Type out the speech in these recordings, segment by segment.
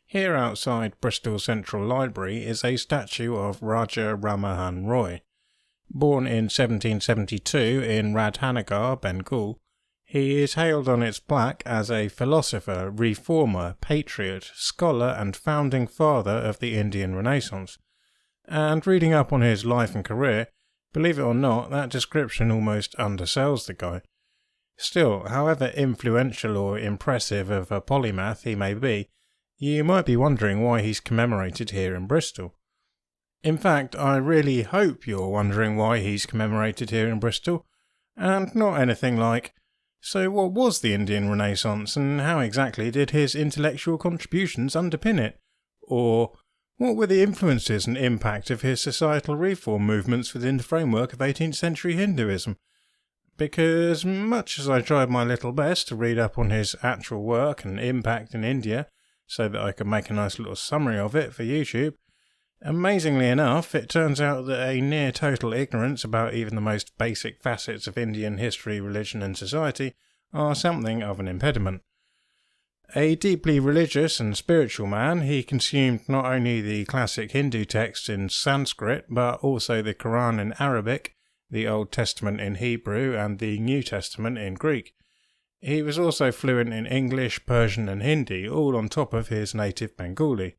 Here outside Bristol Central Library is a statue of Raja Rammohan Roy. Born in 1772 in Radhanagar, Bengal, he is hailed on its plaque as a philosopher, reformer, patriot, scholar and founding father of the Indian Renaissance. And reading up on his life and career, believe it or not, that description almost undersells the guy. Still, however influential or impressive of a polymath he may be, you might be wondering why he's commemorated here in Bristol. In fact, I really hope you're wondering why he's commemorated here in Bristol, and not anything like, so what was the Indian Renaissance and how exactly did his intellectual contributions underpin it? Or, what were the influences and impact of his societal reform movements within the framework of 18th century Hinduism? Because much as I tried my little best to read up on his actual work and impact in India, so that I could make a nice little summary of it for YouTube, amazingly enough, it turns out that a near total ignorance about even the most basic facets of Indian history, religion and society are something of an impediment. A deeply religious and spiritual man, he consumed not only the classic Hindu texts in Sanskrit, but also the Quran in Arabic, the Old Testament in Hebrew and the New Testament in Greek. He was also fluent in English, Persian and Hindi, all on top of his native Bengali.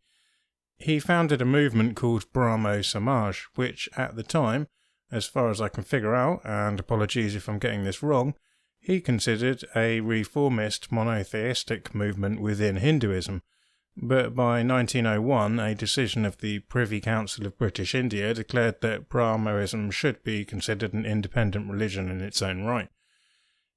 He founded a movement called Brahmo Samaj, which at the time, as far as I can figure out, and apologies if I'm getting this wrong, he considered a reformist monotheistic movement within Hinduism. But by 1901, a decision of the Privy Council of British India declared that Brahmoism should be considered an independent religion in its own right.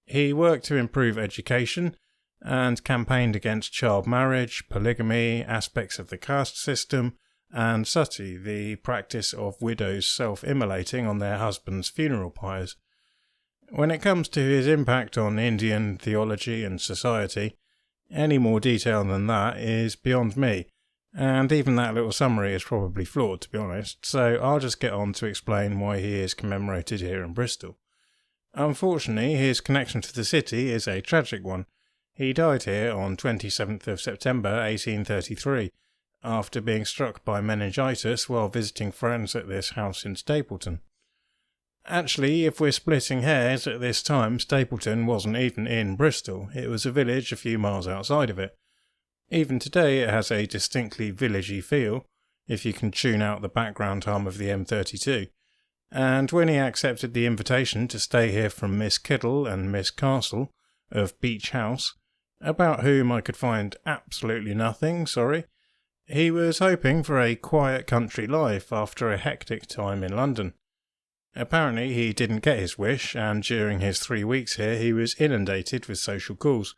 He worked to improve education and campaigned against child marriage, polygamy, aspects of the caste system, and sati, the practice of widows self-immolating on their husbands' funeral pyres. When it comes to his impact on Indian theology and society, any more detail than that is beyond me, and even that little summary is probably flawed, to be honest, so I'll just get on to explain why he is commemorated here in Bristol. Unfortunately, his connection to the city is a tragic one. He died here on 27th of September 1833, after being struck by meningitis while visiting friends at this house in Stapleton. Actually, if we're splitting hairs, at this time Stapleton wasn't even in Bristol, it was a village a few miles outside of it. Even today it has a distinctly villagey feel, if you can tune out the background hum of the M32. And when he accepted the invitation to stay here from Miss Kiddle and Miss Castle of Beach House, about whom I could find absolutely nothing, he was hoping for a quiet country life after a hectic time in London. Apparently he didn't get his wish, and during his 3 weeks here he was inundated with social calls.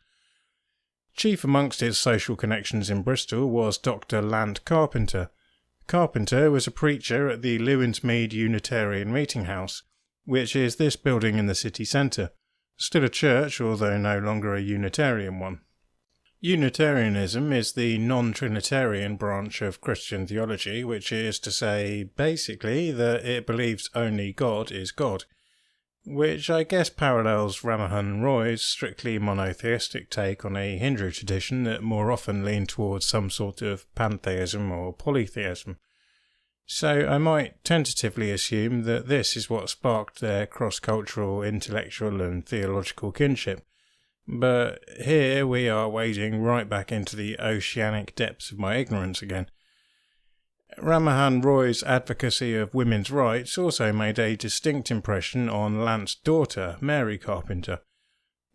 Chief amongst his social connections in Bristol was Dr. Lant Carpenter. Carpenter was a preacher at the Lewensmead Unitarian Meeting House, which is this building in the city centre, still a church although no longer a Unitarian one. Unitarianism is the non-Trinitarian branch of Christian theology, which is to say, basically, that it believes only God is God, which I guess parallels Rammohan Roy's strictly monotheistic take on a Hindu tradition that more often leaned towards some sort of pantheism or polytheism. So I might tentatively assume that this is what sparked their cross-cultural, intellectual and theological kinship. But here we are wading right back into the oceanic depths of my ignorance again. Rammohan Roy's advocacy of women's rights also made a distinct impression on Lant's daughter, Mary Carpenter.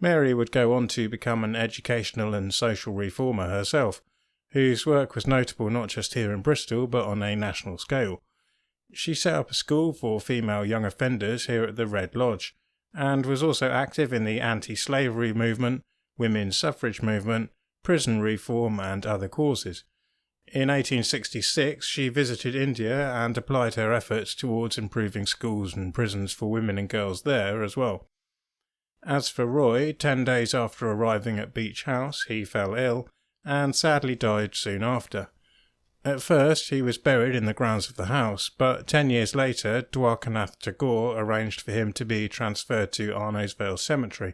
Mary would go on to become an educational and social reformer herself, whose work was notable not just here in Bristol but on a national scale. She set up a school for female young offenders here at the Red Lodge, and was also active in the anti-slavery movement, women's suffrage movement, prison reform and other causes. In 1866 she visited India and applied her efforts towards improving schools and prisons for women and girls there as well. As for Roy, 10 days after arriving at Beach House he fell ill and sadly died soon after. At first he was buried in the grounds of the house, but 10 years later Dwarkanath Tagore arranged for him to be transferred to Arnos Vale Cemetery,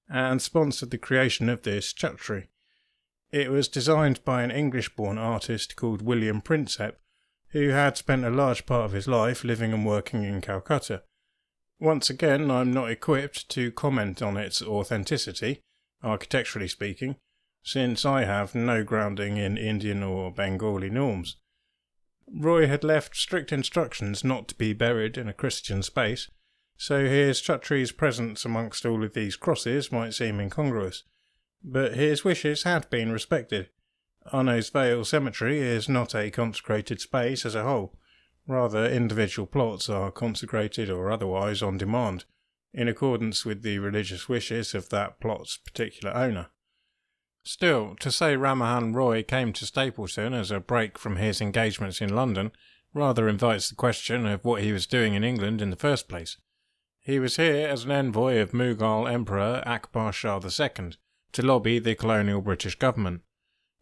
and sponsored the creation of this chutney. It was designed by an English-born artist called William Prinsep, who had spent a large part of his life living and working in Calcutta. Once again, I'm not equipped to comment on its authenticity, architecturally speaking, since I have no grounding in Indian or Bengali norms. Roy had left strict instructions not to be buried in a Christian space, so his Chhatri's presence amongst all of these crosses might seem incongruous, but his wishes had been respected. Arnos Vale Cemetery is not a consecrated space as a whole. Rather, individual plots are consecrated or otherwise on demand, in accordance with the religious wishes of that plot's particular owner. Still, to say Rammohan Roy came to Stapleton as a break from his engagements in London rather invites the question of what he was doing in England in the first place. He was here as an envoy of Mughal Emperor Akbar Shah II to lobby the colonial British government.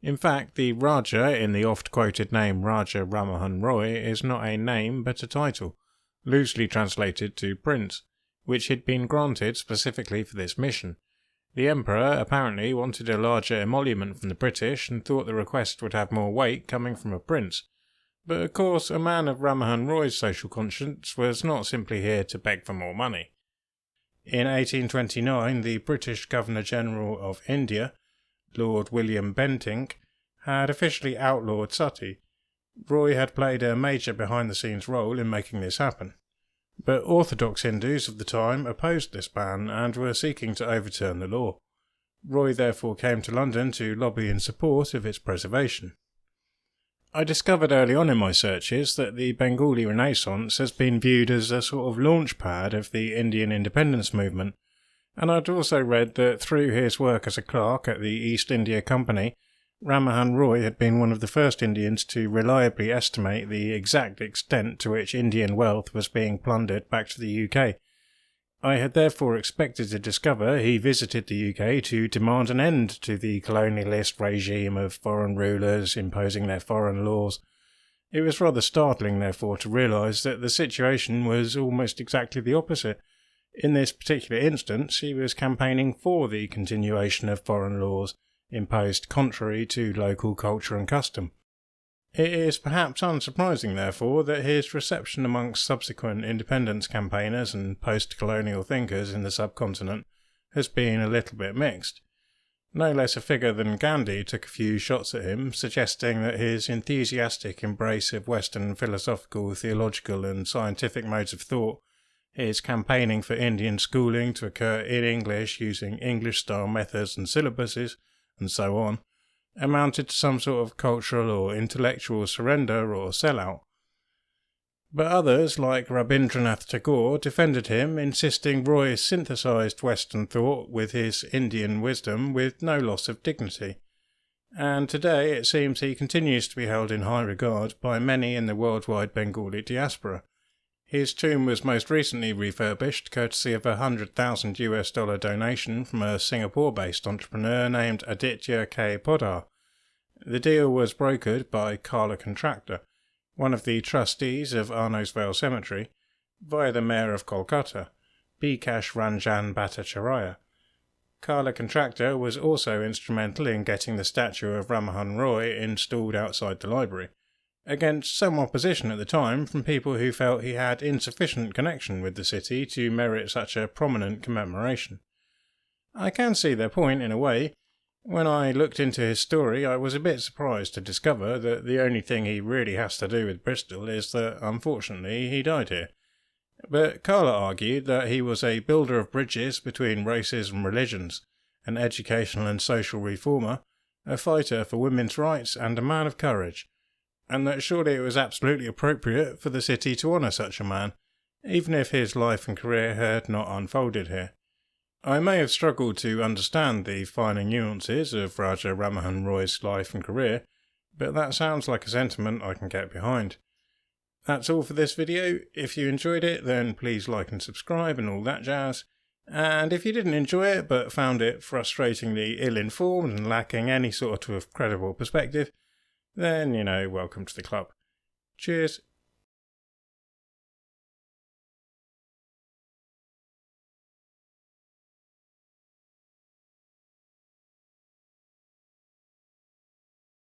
In fact, the Raja in the oft-quoted name Raja Rammohan Roy is not a name but a title, loosely translated to Prince, which had been granted specifically for this mission. The Emperor apparently wanted a larger emolument from the British and thought the request would have more weight coming from a prince. But of course, a man of Rammohan Roy's social conscience was not simply here to beg for more money. In 1829, the British Governor-General of India, Lord William Bentinck, had officially outlawed sati. Roy had played a major behind-the-scenes role in making this happen. But Orthodox Hindus of the time opposed this ban and were seeking to overturn the law. Roy therefore came to London to lobby in support of its preservation. I discovered early on in my searches that the Bengali Renaissance has been viewed as a sort of launch pad of the Indian independence movement, and I'd also read that through his work as a clerk at the East India Company, Rammohan Roy had been one of the first Indians to reliably estimate the exact extent to which Indian wealth was being plundered back to the UK. I had therefore expected to discover he visited the UK to demand an end to the colonialist regime of foreign rulers imposing their foreign laws. It was rather startling, therefore, to realise that the situation was almost exactly the opposite. In this particular instance, he was campaigning for the continuation of foreign laws, imposed contrary to local culture and custom. It is perhaps unsurprising, therefore, that his reception amongst subsequent independence campaigners and post-colonial thinkers in the subcontinent has been a little bit mixed. No less a figure than Gandhi took a few shots at him, suggesting that his enthusiastic embrace of Western philosophical, theological and scientific modes of thought, his campaigning for Indian schooling to occur in English using English-style methods and syllabuses, and so on, amounted to some sort of cultural or intellectual surrender or sellout. But others, like Rabindranath Tagore, defended him, insisting Roy synthesised Western thought with his Indian wisdom with no loss of dignity. And today it seems he continues to be held in high regard by many in the worldwide Bengali diaspora. His tomb was most recently refurbished courtesy of a $100,000 donation from a Singapore-based entrepreneur named Aditya K. Poddar. The deal was brokered by Carpenter, one of the trustees of Arnos Vale Cemetery, via the Mayor of Kolkata, Bikash Ranjan Bhattacharya. Carpenter was also instrumental in getting the statue of Rammohan Roy installed outside the library, against some opposition at the time from people who felt he had insufficient connection with the city to merit such a prominent commemoration. I can see their point in a way. When I looked into his story, I was a bit surprised to discover that the only thing he really has to do with Bristol is that, unfortunately, he died here. But Carla argued that he was a builder of bridges between races and religions, an educational and social reformer, a fighter for women's rights and a man of courage, and that surely it was absolutely appropriate for the city to honour such a man, even if his life and career had not unfolded here. I may have struggled to understand the finer nuances of Raja Rammohan Roy's life and career, but that sounds like a sentiment I can get behind. That's all for this video. If you enjoyed it, then please like and subscribe and all that jazz. And if you didn't enjoy it but found it frustratingly ill-informed and lacking any sort of credible perspective, then, welcome to the club. Cheers.